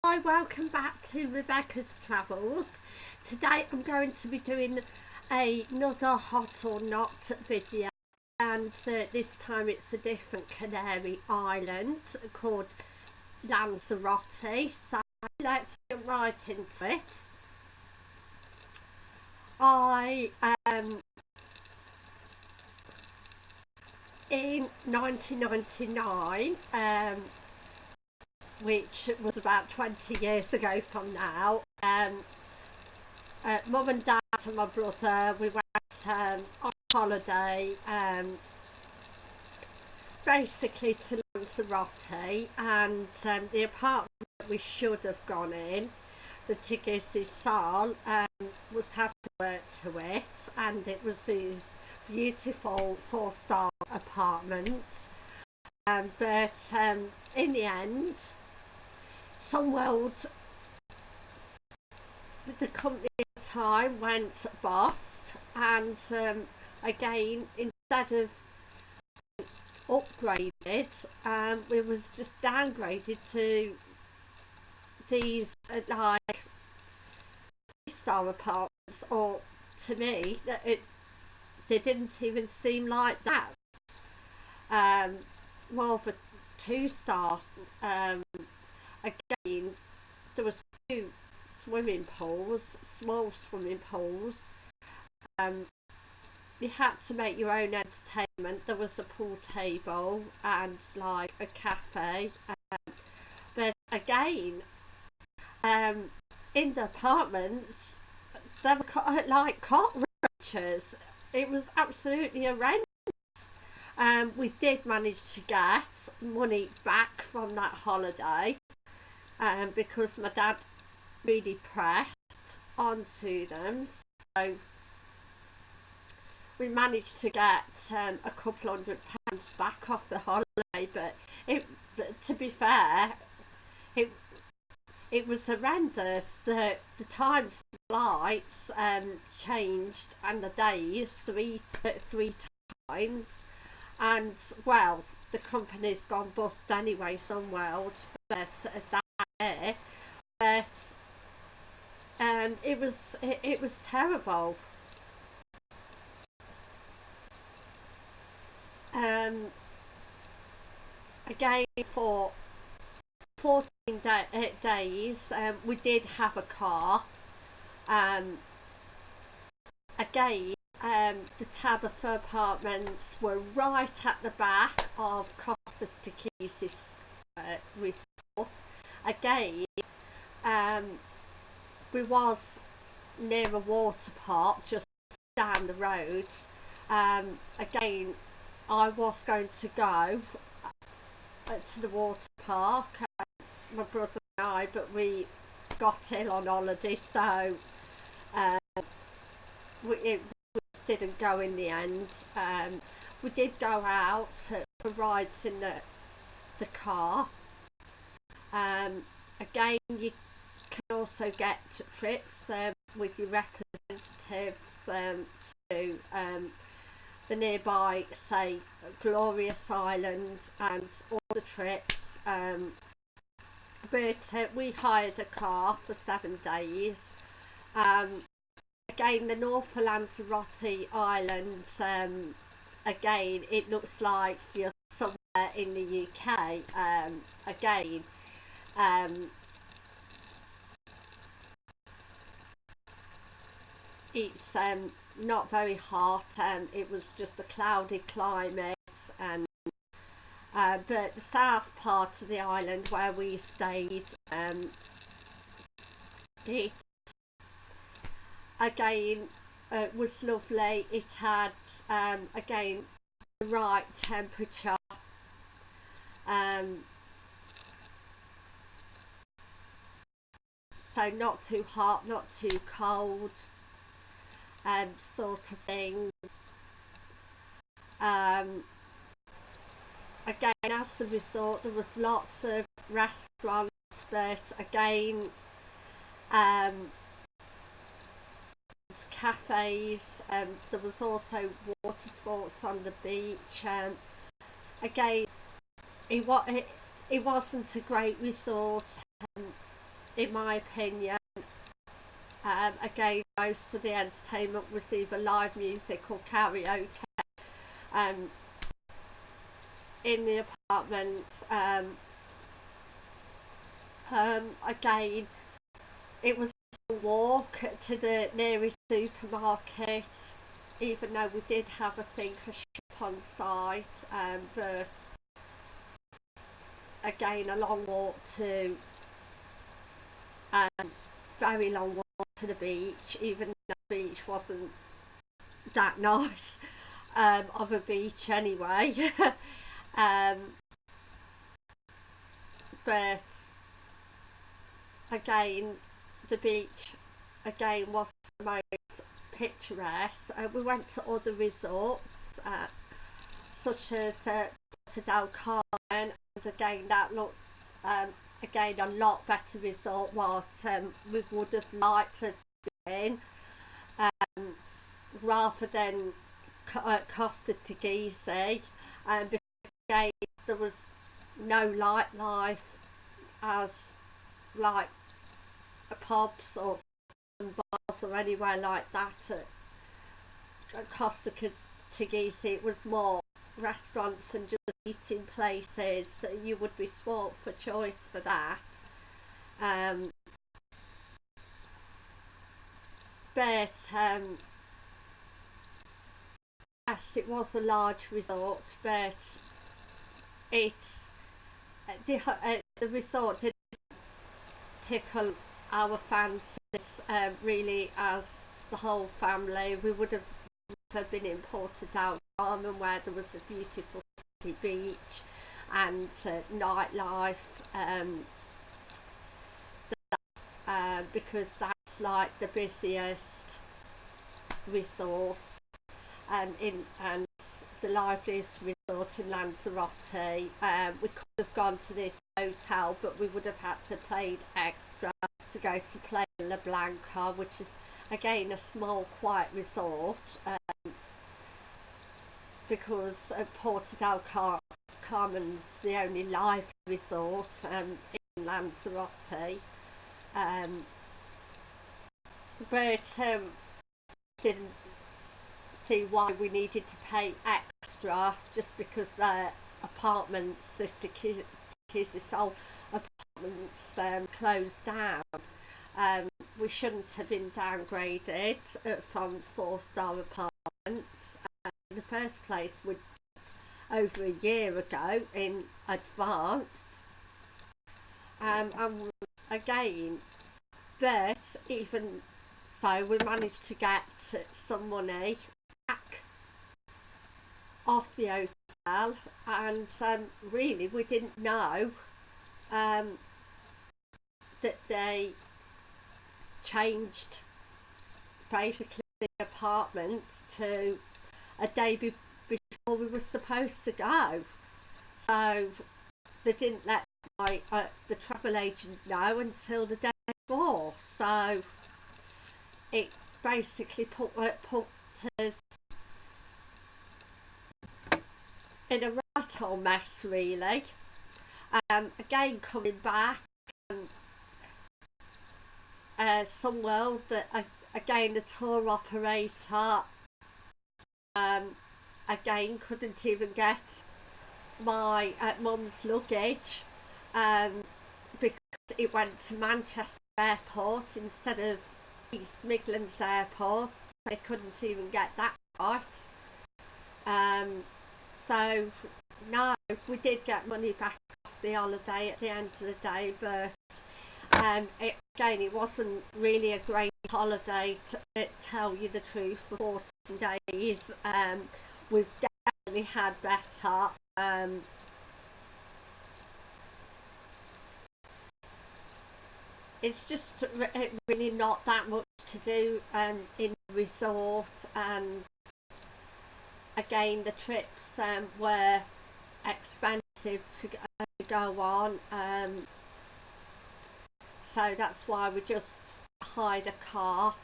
Hi, welcome back to Rebecca's Travels. Today I'm going to be doing another hot or not video, and this time it's a different Canary island called Lanzarote. So let's get right into it. I in 1999, which was about 20 years ago from now, Mum and Dad and my brother, we went on holiday, basically to Lanzarote, and the apartment that we should have gone in, the Tigisi Sal, was half the work to it, and it was these beautiful 4-star apartments, but in the end, Sunworld, the company at the time, went bust, and again, instead of upgraded, it was just downgraded to these like 3-star apartments, or to me they didn't even seem like that. More of a 2-star. Again, there was 2 swimming pools, small swimming pools. You had to make your own entertainment. There was a pool table and like a cafe, but again, in the apartments there were like cockroaches. It was absolutely horrendous. We did manage to get money back from that holiday, because my dad really pressed onto them, so we managed to get a couple £100 back off the holiday. But to be fair, it was horrendous. The times of flights changed, and the days three times, and well, the company's gone bust anyway, Sunworld, but that year, but it was terrible. Again, for 14 days, we did have a car. Again, the Tabitha apartments were right at the back of Costa Tequisis resort. Again, we was near a water park just down the road. Again, I was going to go to the water park, my brother and I, but we got ill on holiday, so we didn't go in the end. We did go out for rides in the car. Again, you can also get trips with your representatives to the nearby, say, Glorious Island, and all the trips, but we hired a car for 7 days. Again, the North Lanzarote Islands, again, it looks like you're somewhere in the UK. Again, it's not very hot, it was just a cloudy climate, and but the south part of the island where we stayed, it again was lovely. It had again the right temperature, so not too hot, not too cold, sort of thing. Again, as the resort, there was lots of restaurants, but again, cafes. There was also water sports on the beach. Again, it wasn't a great resort. in my opinion. Again, most of the entertainment was either live music or karaoke. In the apartments, again, it was a walk to the nearest supermarket, even though we did have, I think, a shop on site, but again, a long walk to, very long walk to the beach, even though the beach wasn't that nice, of a beach anyway. But again, the beach again was the most picturesque. We went to other resorts, such as Porto Carmen, and again that looked again a lot better resort what we would have liked to be in, rather than Costa Teguise, because again there was no nightlife as like pubs or bars or anywhere like that at Costa Teguise. It was more restaurants and just eating places, so you would be spoilt for choice for that. But yes, it was a large resort, but the resort didn't tickle our fancies really as the whole family. We would have never been in Porto Carmen, where there was a beautiful city beach and nightlife, because that's like the busiest resort, and the liveliest resort in Lanzarote. We could have gone to this hotel, but we would have had to pay extra to go to Playa La Blanca, which is again a small quiet resort, because Porto Carmen's the only live resort in Lanzarote, but didn't see why we needed to pay extra just because the apartments, if the kids sold apartments, closed down. We shouldn't have been downgraded from 4-star apartments in the first place. We over a year ago in advance, and again, but even so, we managed to get some money back off the hotel, and really we didn't know that they changed basically the apartments to a day before we were supposed to go, so they didn't let the travel agent know until the day before, so it basically put us in a right old mess really. Again, coming back, some world that again the tour operator again couldn't even get my mum's luggage, because it went to Manchester Airport instead of East Midlands Airport. They couldn't even get that right. So no, we did get money back off the holiday at the end of the day, but it wasn't really a great holiday, to tell you the truth, for 14 days. We've definitely had better. It's just really not that much to do in the resort, and again the trips were expensive to go on, so that's why we just hired a car.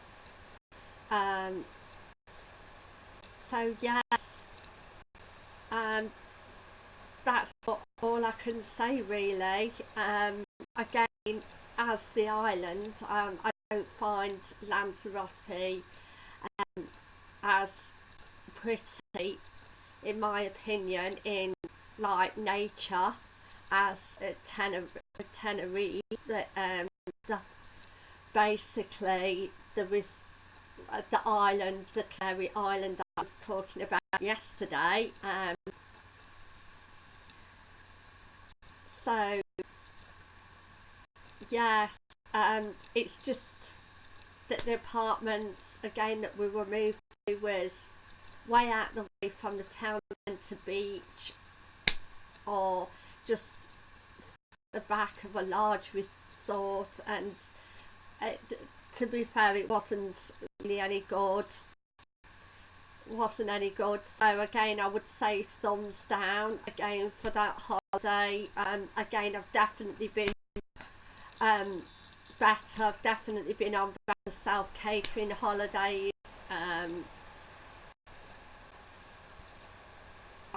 So yes, that's all I can say really. again, as the island, I don't find Lanzarote as pretty, in my opinion, in like nature as Tenerife. Basically, there is the island, the Canary Island that I was talking about yesterday. So yes, it's just that the apartments again that we were moved to was way out the way from the town centre beach, or just the back of a large resort, and to be fair, it wasn't really any good. So again, I would say thumbs down again for that holiday. Again, I've definitely been better. I've definitely been on better self-catering holidays.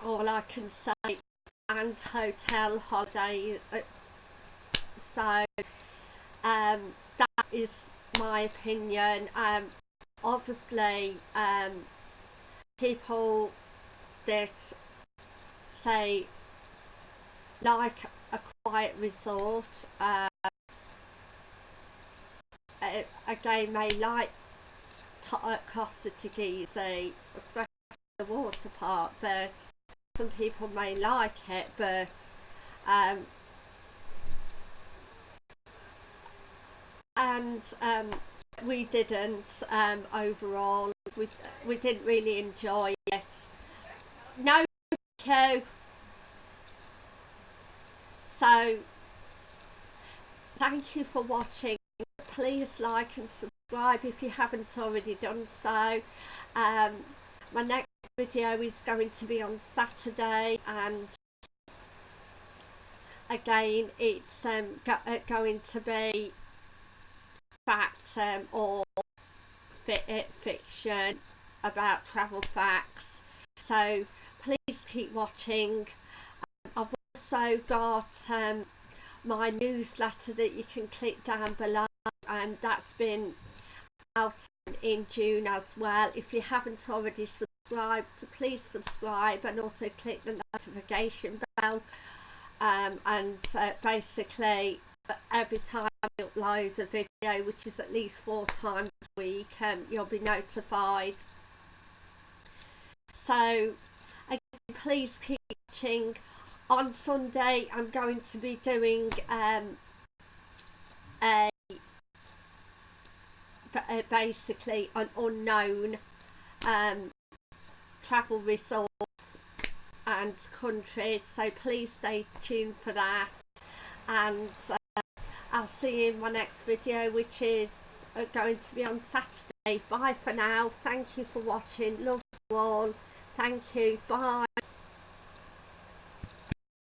All I can say, and hotel holiday. So that is my opinion. Obviously, people that say like a quiet resort, again, may like Costa Teguise, especially the water park, but some people may like it, but we didn't. Overall, we didn't really enjoy it. No, thank you. So thank you for watching. Please like and subscribe if you haven't already done so. My next video is going to be on Saturday, and again, it's going to be fact or fiction about travel facts. So please keep watching. I've also got my newsletter that you can click down below, and that's been out in June as well. If you haven't already subscribed, please subscribe and also click the notification bell, and basically every time I upload a video, which is at least 4 times a week, you'll be notified. So again, please keep watching. On Sunday I'm going to be doing basically an unknown travel resorts and countries, so please stay tuned for that, and I'll see you in my next video, which is going to be on Saturday. Bye for now. Thank you for watching. Love you all. Thank you. Bye.